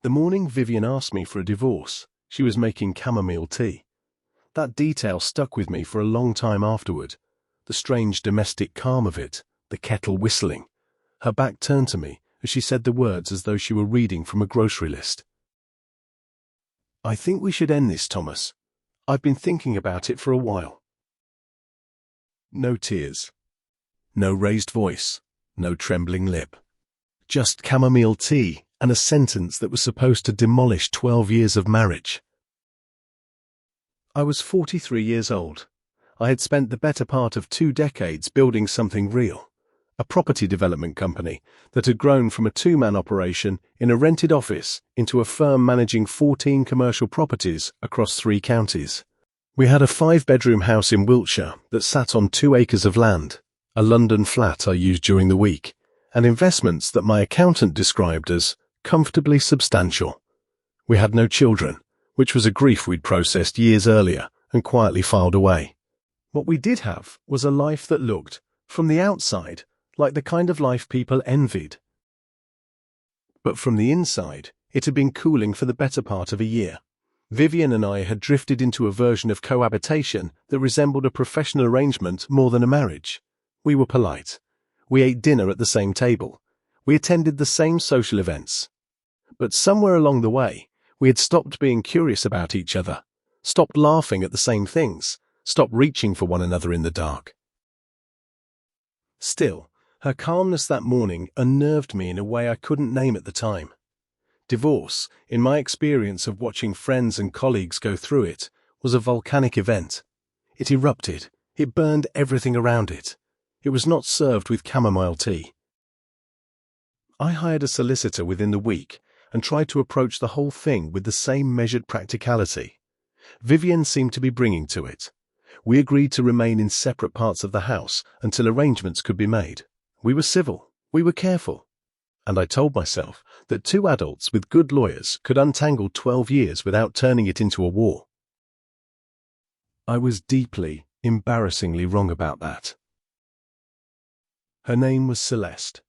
The morning Vivian asked me for a divorce, she was making chamomile tea. That detail stuck with me for a long time afterward. The strange domestic calm of it, the kettle whistling. Her back turned to me as she said the words as though she were reading from a grocery list. "I think we should end this, Thomas. I've been thinking about it for a while." No tears. No raised voice. No trembling lip. Just chamomile tea and a sentence that was supposed to demolish 12 years of marriage. I was 43 years old. I had spent the better part of 2 decades building something real, a property development company that had grown from a 2-man operation in a rented office into a firm managing 14 commercial properties across 3 counties. We had a 5-bedroom house in Wiltshire that sat on 2 acres of land, a London flat I used during the week, and investments that my accountant described as comfortably substantial. We had no children, which was a grief we'd processed years earlier and quietly filed away. What we did have was a life that looked, from the outside, like the kind of life people envied. But from the inside, it had been cooling for the better part of a year. Vivian and I had drifted into a version of cohabitation that resembled a professional arrangement more than a marriage. We were polite. We ate dinner at the same table. We attended the same social events. But somewhere along the way, we had stopped being curious about each other, stopped laughing at the same things, stopped reaching for one another in the dark. Still, her calmness that morning unnerved me in a way I couldn't name at the time. Divorce, in my experience of watching friends and colleagues go through it, was a volcanic event. It erupted. It burned everything around it. It was not served with chamomile tea. I hired a solicitor within the week and tried to approach the whole thing with the same measured practicality. Vivian seemed to be bringing to it. We agreed to remain in separate parts of the house until arrangements could be made. We were civil. We were careful. And I told myself that 2 adults with good lawyers could untangle 12 years without turning it into a war. I was deeply, embarrassingly wrong about that. Her name was Celeste.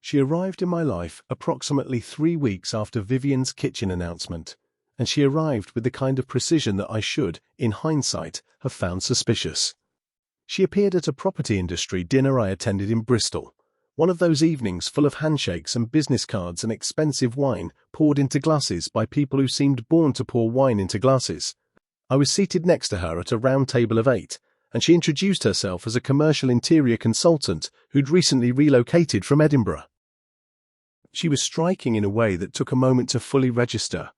She arrived in my life approximately 3 weeks after Vivian's kitchen announcement, and she arrived with the kind of precision that I should, in hindsight, have found suspicious. She appeared at a property industry dinner I attended in Bristol, one of those evenings full of handshakes and business cards and expensive wine poured into glasses by people who seemed born to pour wine into glasses. I was seated next to her at a round table of 8, and she introduced herself as a commercial interior consultant who'd recently relocated from Edinburgh. She was striking in a way that took a moment to fully register.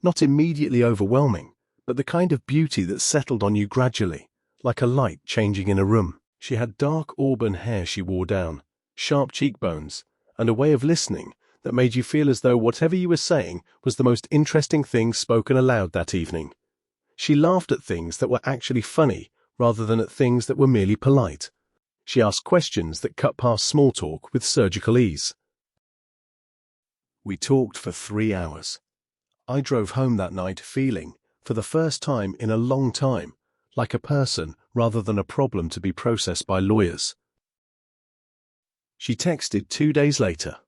Not immediately overwhelming, but the kind of beauty that settled on you gradually, like a light changing in a room. She had dark auburn hair she wore down, sharp cheekbones, and a way of listening that made you feel as though whatever you were saying was the most interesting thing spoken aloud that evening. She laughed at things that were actually funny rather than at things that were merely polite. She asked questions that cut past small talk with surgical ease. We talked for 3 hours. I drove home that night feeling, for the first time in a long time, like a person rather than a problem to be processed by lawyers. She texted 2 days later,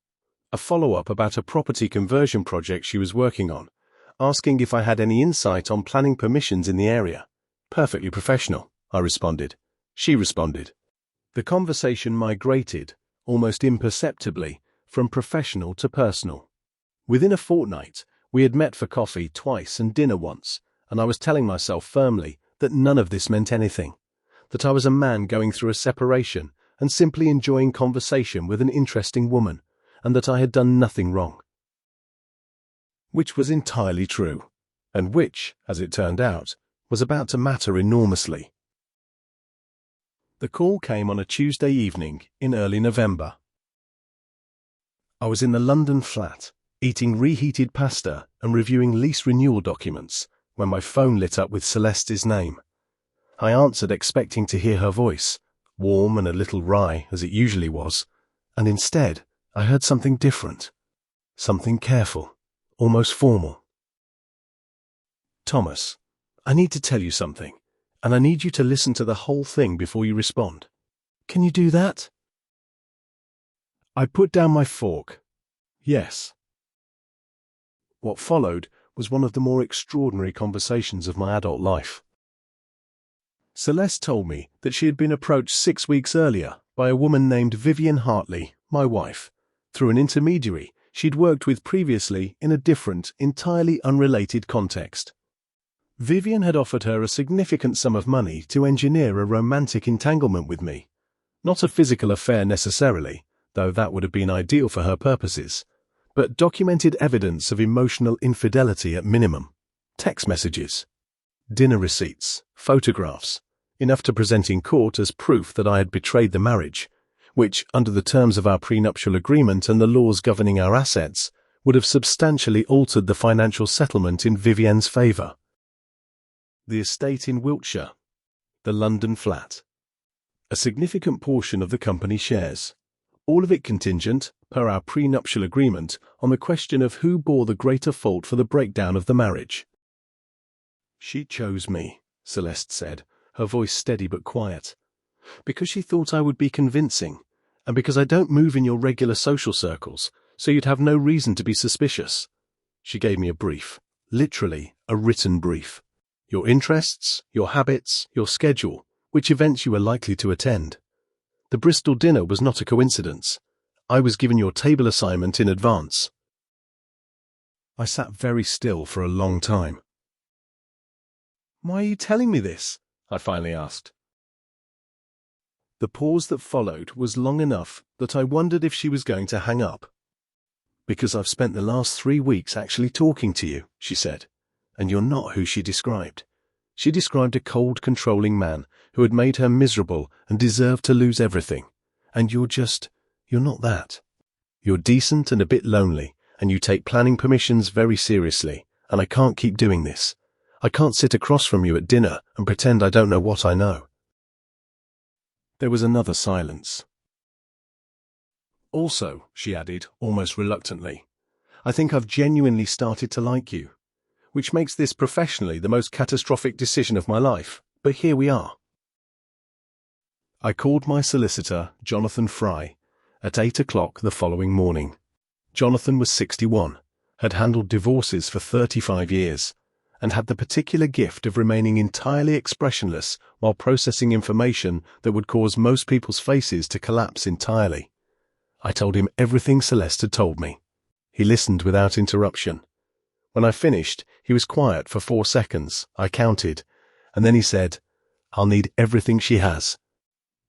a follow-up about a property conversion project she was working on, asking if I had any insight on planning permissions in the area. Perfectly professional, I responded. She responded. The conversation migrated, almost imperceptibly, from professional to personal. Within a fortnight, we had met for coffee twice and dinner once, and I was telling myself firmly that none of this meant anything, that I was a man going through a separation and simply enjoying conversation with an interesting woman, and that I had done nothing wrong. Which was entirely true, and which, as it turned out, was about to matter enormously. The call came on a Tuesday evening in early November. I was in the London flat, eating reheated pasta and reviewing lease renewal documents, when my phone lit up with Celeste's name. I answered expecting to hear her voice, warm and a little wry as it usually was, and instead I heard something different, something careful, almost formal. "Thomas, I need to tell you something, and I need you to listen to the whole thing before you respond. Can you do that?" I put down my fork. Yes. What followed was one of the more extraordinary conversations of my adult life. Celeste told me that she had been approached 6 weeks earlier by a woman named Vivian Hartley, my wife, through an intermediary she'd worked with previously in a different, entirely unrelated context. Vivian had offered her a significant sum of money to engineer a romantic entanglement with me. Not a physical affair necessarily, though that would have been ideal for her purposes, but documented evidence of emotional infidelity at minimum. Text messages, dinner receipts, photographs, enough to present in court as proof that I had betrayed the marriage, which, under the terms of our prenuptial agreement and the laws governing our assets, would have substantially altered the financial settlement in Vivienne's favour. The estate in Wiltshire, the London flat, a significant portion of the company shares, all of it contingent, per our prenuptial agreement, on the question of who bore the greater fault for the breakdown of the marriage. She chose me, Celeste said, her voice steady but quiet, because she thought I would be convincing, and because I don't move in your regular social circles, so you'd have no reason to be suspicious. She gave me a brief, literally a written brief. Your interests, your habits, your schedule, which events you were likely to attend. The Bristol dinner was not a coincidence. I was given your table assignment in advance. I sat very still for a long time. Why are you telling me this? I finally asked. The pause that followed was long enough that I wondered if she was going to hang up. Because I've spent the last 3 weeks actually talking to you, she said, and you're not who she described. She described a cold, controlling man who had made her miserable and deserved to lose everything. And you're not that. You're decent and a bit lonely, and you take planning permissions very seriously, and I can't keep doing this. I can't sit across from you at dinner and pretend I don't know what I know. There was another silence. Also, she added, almost reluctantly, I think I've genuinely started to like you, which makes this professionally the most catastrophic decision of my life, but here we are. I called my solicitor, Jonathan Fry, at 8 o'clock the following morning. Jonathan was 61, had handled divorces for 35 years, and had the particular gift of remaining entirely expressionless while processing information that would cause most people's faces to collapse entirely. I told him everything Celeste had told me. He listened without interruption. When I finished, he was quiet for 4 seconds, I counted, and then he said, I'll need everything she has.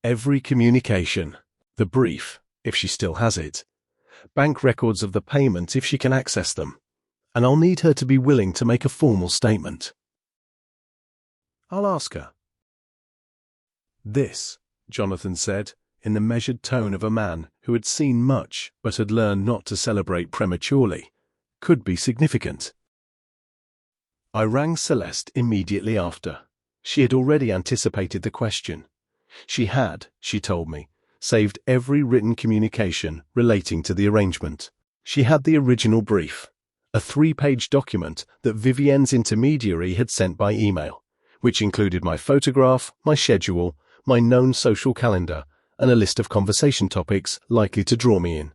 Every communication, the brief, if she still has it, bank records of the payment if she can access them, and I'll need her to be willing to make a formal statement. I'll ask her. This, Jonathan said, in the measured tone of a man who had seen much but had learned not to celebrate prematurely, could be significant. I rang Celeste immediately after. She had already anticipated the question. She had, she told me, saved every written communication relating to the arrangement. She had the original brief, a 3-page document that Vivienne's intermediary had sent by email, which included my photograph, my schedule, my known social calendar, and a list of conversation topics likely to draw me in.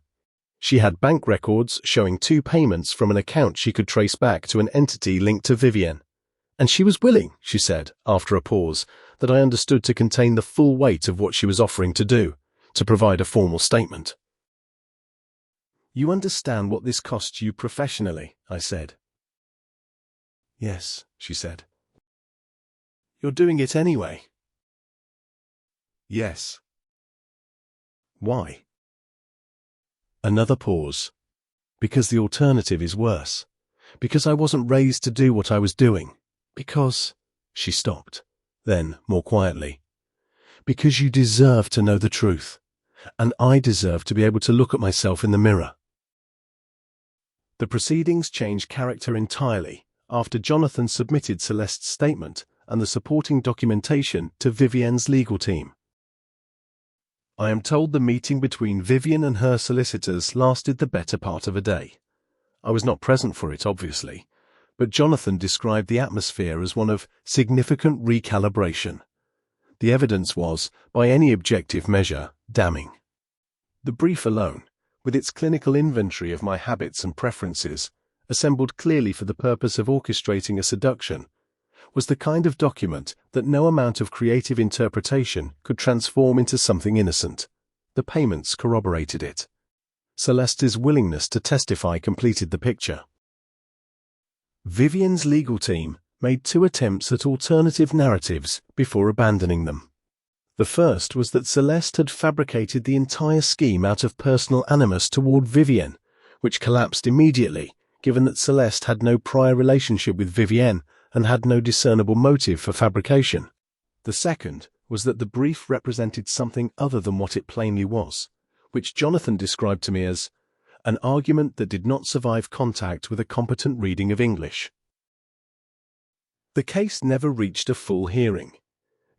She had bank records showing 2 payments from an account she could trace back to an entity linked to Vivienne. And she was willing, she said, after a pause, that I understood to contain the full weight of what she was offering to do, to provide a formal statement. You understand what this costs you professionally, I said. Yes, she said. You're doing it anyway. Yes. Why? Another pause. Because the alternative is worse. Because I wasn't raised to do what I was doing. Because... She stopped. Then, more quietly. Because you deserve to know the truth. And I deserve to be able to look at myself in the mirror. The proceedings changed character entirely after Jonathan submitted Celeste's statement and the supporting documentation to Vivienne's legal team. I am told the meeting between Vivienne and her solicitors lasted the better part of a day. I was not present for it, obviously, but Jonathan described the atmosphere as one of significant recalibration. The evidence was, by any objective measure, damning. The brief alone, with its clinical inventory of my habits and preferences, assembled clearly for the purpose of orchestrating a seduction, was the kind of document that no amount of creative interpretation could transform into something innocent. The payments corroborated it. Celeste's willingness to testify completed the picture. Vivienne's legal team made 2 attempts at alternative narratives before abandoning them. The first was that Celeste had fabricated the entire scheme out of personal animus toward Vivienne, which collapsed immediately, given that Celeste had no prior relationship with Vivienne and had no discernible motive for fabrication. The second was that the brief represented something other than what it plainly was, which Jonathan described to me as an argument that did not survive contact with a competent reading of English. The case never reached a full hearing.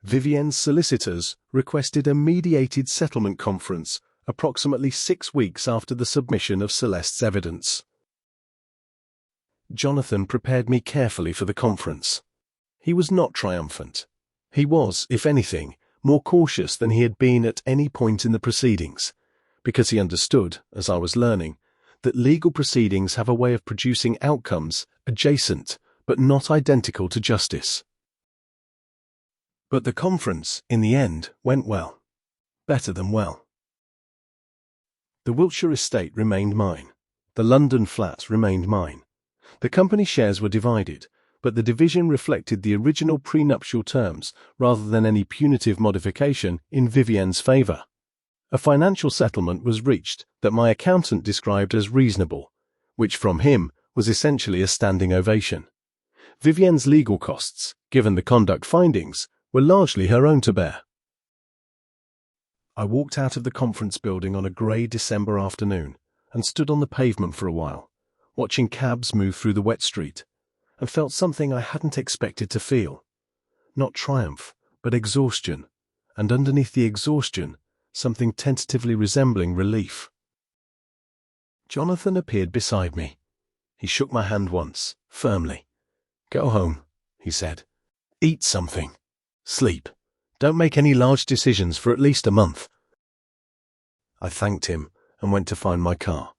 Vivienne's solicitors requested a mediated settlement conference approximately 6 weeks after the submission of Celeste's evidence. Jonathan prepared me carefully for the conference. He was not triumphant. He was, if anything, more cautious than he had been at any point in the proceedings, because he understood, as I was learning, that legal proceedings have a way of producing outcomes adjacent but not identical to justice. But the conference, in the end, went well. Better than well. The Wiltshire estate remained mine. The London flat remained mine. The company shares were divided, but the division reflected the original prenuptial terms rather than any punitive modification in Vivienne's favour. A financial settlement was reached that my accountant described as reasonable, which from him was essentially a standing ovation. Vivienne's legal costs, given the conduct findings, were largely her own to bear. I walked out of the conference building on a grey December afternoon and stood on the pavement for a while, watching cabs move through the wet street, and felt something I hadn't expected to feel. Not triumph, but exhaustion, and underneath the exhaustion, something tentatively resembling relief. Jonathan appeared beside me. He shook my hand once, firmly. "Go home," he said. "Eat something. Sleep. Don't make any large decisions for at least a month." I thanked him and went to find my car.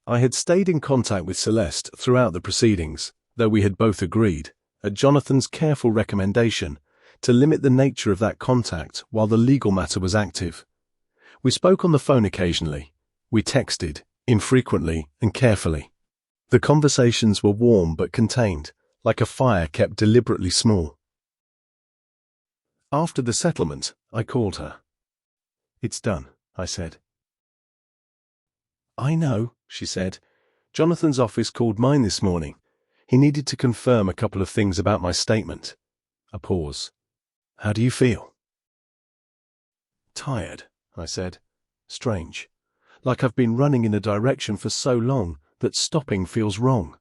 I had stayed in contact with Celeste throughout the proceedings, though we had both agreed, at Jonathan's careful recommendation, to limit the nature of that contact while the legal matter was active. We spoke on the phone occasionally. We texted, infrequently and carefully. The conversations were warm but contained, like a fire kept deliberately small. After the settlement, I called her. "It's done," I said. "I know," she said. "Jonathan's office called mine this morning. He needed to confirm a couple of things about my statement." A pause. "How do you feel?" "Tired," I said. "Strange. Like I've been running in a direction for so long that stopping feels wrong."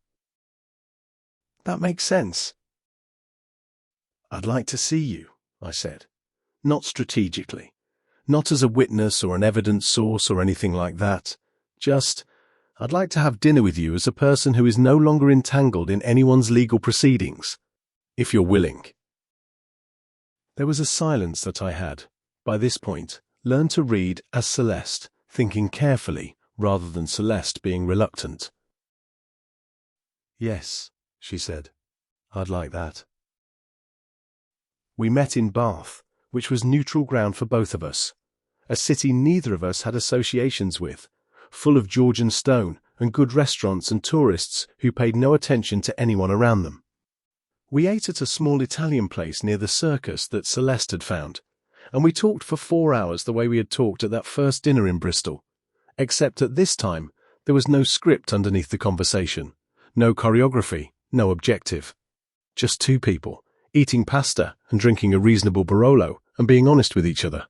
"That makes sense." "I'd like to see you," I said. "Not strategically. Not as a witness or an evidence source or anything like that. Just, I'd like to have dinner with you as a person who is no longer entangled in anyone's legal proceedings, if you're willing." There was a silence that I had, by this point, learned to read as Celeste, thinking carefully rather than Celeste being reluctant. "Yes," she said. "I'd like that." We met in Bath, which was neutral ground for both of us, a city neither of us had associations with, full of Georgian stone and good restaurants and tourists who paid no attention to anyone around them. We ate at a small Italian place near the circus that Celeste had found, and we talked for 4 hours the way we had talked at that first dinner in Bristol, except at this time there was no script underneath the conversation, no choreography, no objective. Just 2 people, eating pasta and drinking a reasonable Barolo and being honest with each other.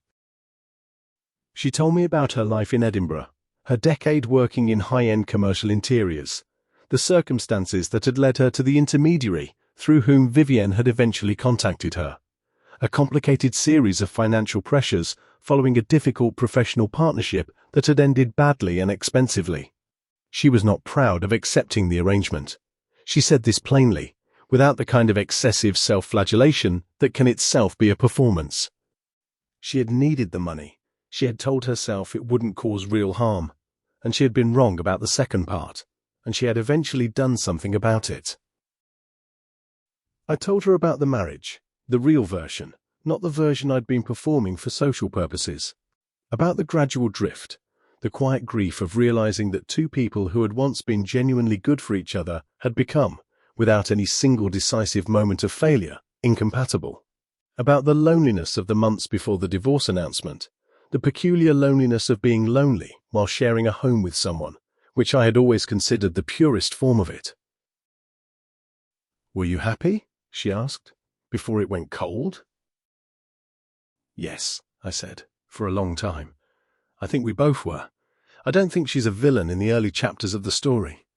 She told me about her life in Edinburgh, her decade working in high-end commercial interiors, the circumstances that had led her to the intermediary through whom Vivienne had eventually contacted her, a complicated series of financial pressures following a difficult professional partnership that had ended badly and expensively. She was not proud of accepting the arrangement. She said this plainly, without the kind of excessive self-flagellation that can itself be a performance. She had needed the money. She had told herself it wouldn't cause real harm, and she had been wrong about the second part. and she had eventually done something about it. I told her about the marriage, the real version, not the version I'd been performing for social purposes. About the gradual drift, the quiet grief of realizing that two people who had once been genuinely good for each other had become, without any single decisive moment of failure, incompatible. About the loneliness of the months before the divorce announcement, the peculiar loneliness of being lonely while sharing a home with someone, which I had always considered the purest form of it. "Were you happy?" she asked, "before it went cold?" "Yes," I said, "for a long time. I think we both were. I don't think she's a villain in the early chapters of the story."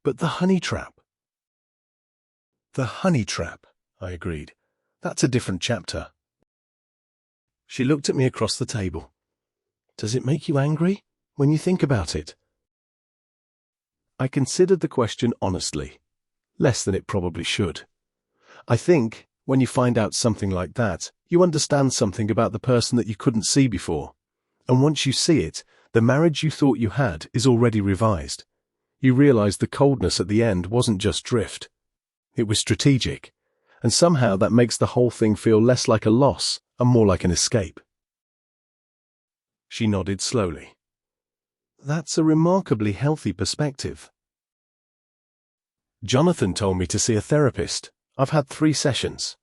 "But the honey trap." "The honey trap," I agreed. "That's a different chapter." She looked at me across the table. "Does it make you angry when you think about it?" I considered the question honestly, less than it probably should. I think, when you find out something like that, you understand something about the person that you couldn't see before. And once you see it, the marriage you thought you had is already revised. You realize the coldness at the end wasn't just drift. It was strategic. And somehow that makes the whole thing feel less like a loss and more like an escape. She nodded slowly. "That's a remarkably healthy perspective." "Jonathan told me to see a therapist. I've had 3 sessions."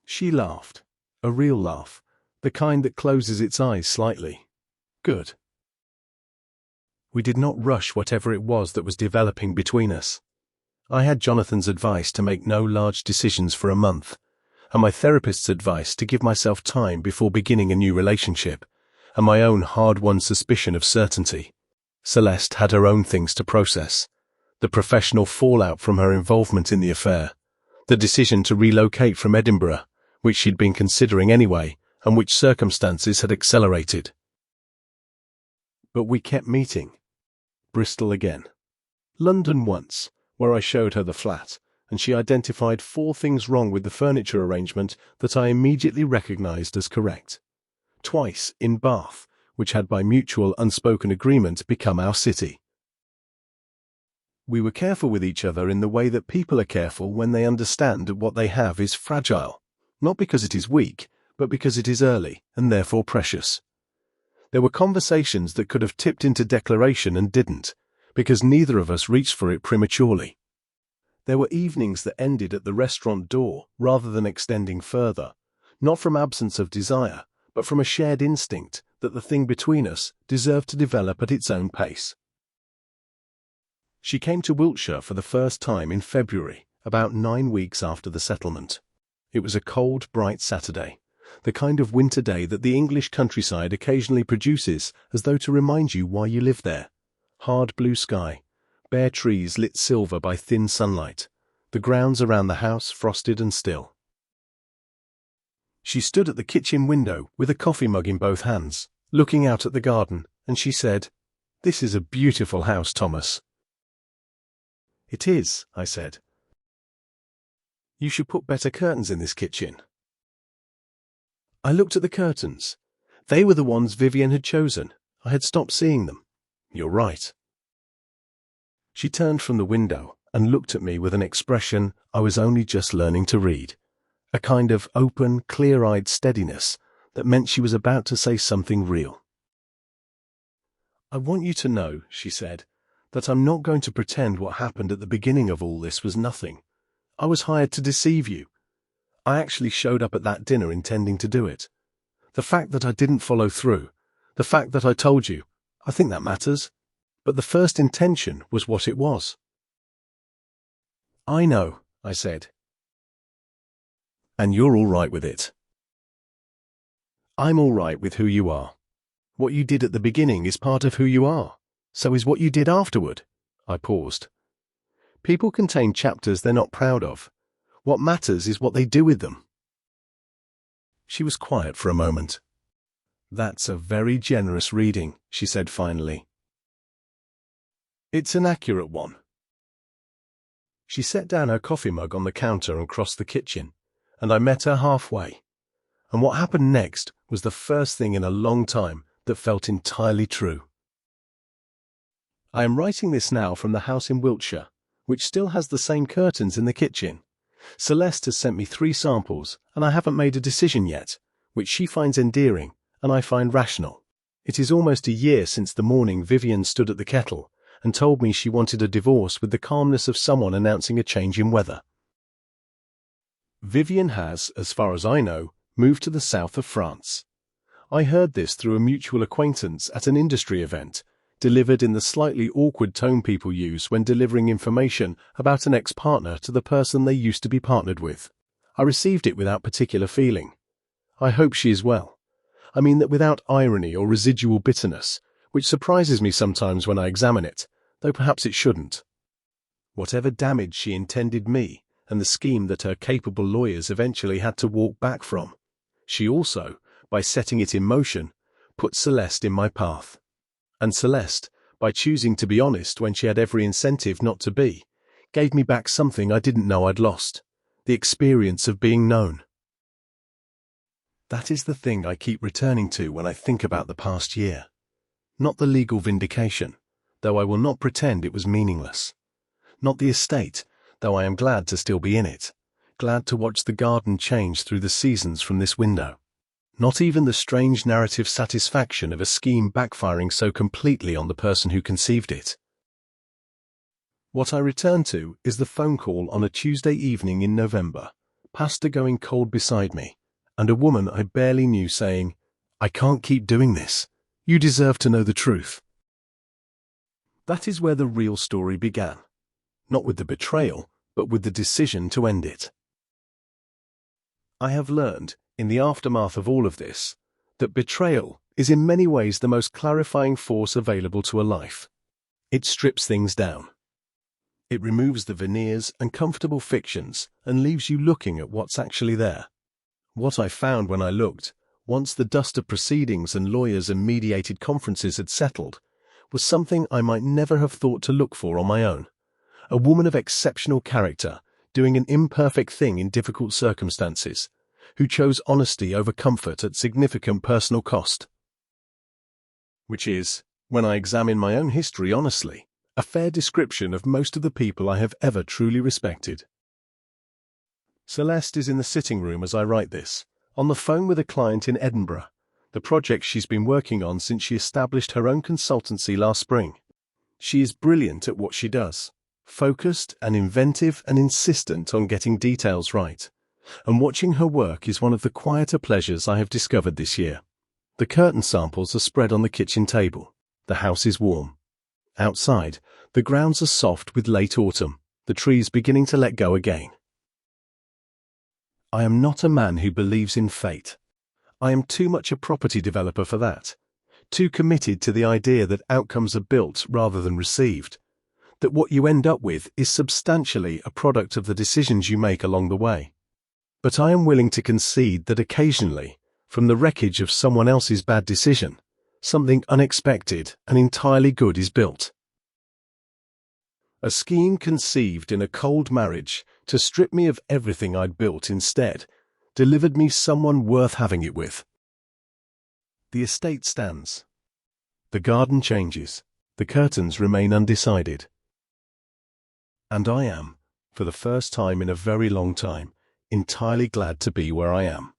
She laughed. A real laugh. The kind that closes its eyes slightly. "Good." We did not rush whatever it was that was developing between us. I had Jonathan's advice to make no large decisions for a month, and my therapist's advice to give myself time before beginning a new relationship, and my own hard-won suspicion of certainty. Celeste had her own things to process. The professional fallout from her involvement in the affair, the decision to relocate from Edinburgh, which she'd been considering anyway, and which circumstances had accelerated. But we kept meeting. Bristol again. London once, where I showed her the flat, and she identified 4 things wrong with the furniture arrangement that I immediately recognized as correct. Twice in Bath, which had by mutual unspoken agreement become our city. We were careful with each other in the way that people are careful when they understand that what they have is fragile, not because it is weak, but because it is early and therefore precious. There were conversations that could have tipped into declaration and didn't, because neither of us reached for it prematurely. There were evenings that ended at the restaurant door rather than extending further, not from absence of desire, but from a shared instinct that the thing between us deserved to develop at its own pace. She came to Wiltshire for the first time in February, about 9 weeks after the settlement. It was a cold, bright Saturday, the kind of winter day that the English countryside occasionally produces as though to remind you why you live there. Hard blue sky, bare trees lit silver by thin sunlight, the grounds around the house frosted and still. She stood at the kitchen window with a coffee mug in both hands, looking out at the garden, and she said, "This is a beautiful house, Thomas." "It is," I said. "You should put better curtains in this kitchen." I looked at the curtains. They were the ones Vivian had chosen. I had stopped seeing them. "You're right." She turned from the window and looked at me with an expression I was only just learning to read, a kind of open, clear-eyed steadiness that meant she was about to say something real. "I want you to know," she said, "that I'm not going to pretend what happened at the beginning of all this was nothing. I was hired to deceive you. I actually showed up at that dinner intending to do it. The fact that I didn't follow through, the fact that I told you, I think that matters. But the first intention was what it was." "I know," I said. "And you're all right with it." "I'm all right with who you are. What you did at the beginning is part of who you are. So is what you did afterward." I paused. "People contain chapters they're not proud of. What matters is what they do with them." She was quiet for a moment. "That's a very generous reading," she said finally. "It's an accurate one." She set down her coffee mug on the counter and crossed the kitchen, and I met her halfway. And what happened next was the first thing in a long time that felt entirely true. I am writing this now from the house in Wiltshire, which still has the same curtains in the kitchen. Celeste has sent me 3 samples, and I haven't made a decision yet, which she finds endearing, and I find rational. It is almost a year since the morning Vivian stood at the kettle and told me she wanted a divorce with the calmness of someone announcing a change in weather. Vivian has, as far as I know, moved to the south of France. I heard this through a mutual acquaintance at an industry event, delivered in the slightly awkward tone people use when delivering information about an ex-partner to the person they used to be partnered with. I received it without particular feeling. I hope she is well. I mean that without irony or residual bitterness, which surprises me sometimes when I examine it, though perhaps it shouldn't. Whatever damage she intended me, and the scheme that her capable lawyers eventually had to walk back from, she also, by setting it in motion, put Celeste in my path. And Celeste, by choosing to be honest when she had every incentive not to be, gave me back something I didn't know I'd lost: the experience of being known. That is the thing I keep returning to when I think about the past year. Not the legal vindication, though I will not pretend it was meaningless. Not the estate, though I am glad to still be in it, glad to watch the garden change through the seasons from this window. Not even the strange narrative satisfaction of a scheme backfiring so completely on the person who conceived it. What I return to is the phone call on a Tuesday evening in November, pasta going cold beside me, and a woman I barely knew saying, "I can't keep doing this. You deserve to know the truth." That is where the real story began. Not with the betrayal, but with the decision to end it. I have learned, in the aftermath of all of this, that betrayal is in many ways the most clarifying force available to a life. It strips things down. It removes the veneers and comfortable fictions and leaves you looking at what's actually there. What I found when I looked, once the dust of proceedings and lawyers and mediated conferences had settled, was something I might never have thought to look for on my own. A woman of exceptional character, doing an imperfect thing in difficult circumstances, who chose honesty over comfort at significant personal cost. Which is, when I examine my own history honestly, a fair description of most of the people I have ever truly respected. Celeste is in the sitting room as I write this, on the phone with a client in Edinburgh, the project she's been working on since she established her own consultancy last spring. She is brilliant at what she does, focused and inventive and insistent on getting details right. And watching her work is one of the quieter pleasures I have discovered this year. The curtain samples are spread on the kitchen table. The house is warm. Outside, the grounds are soft with late autumn, the trees beginning to let go again. I am not a man who believes in fate. I am too much a property developer for that. Too committed to the idea that outcomes are built rather than received. That what you end up with is substantially a product of the decisions you make along the way. But I am willing to concede that occasionally, from the wreckage of someone else's bad decision, something unexpected and entirely good is built. A scheme conceived in a cold marriage to strip me of everything I'd built instead delivered me someone worth having it with. The estate stands. The garden changes. The curtains remain undecided. And I am, for the first time in a very long time, entirely glad to be where I am.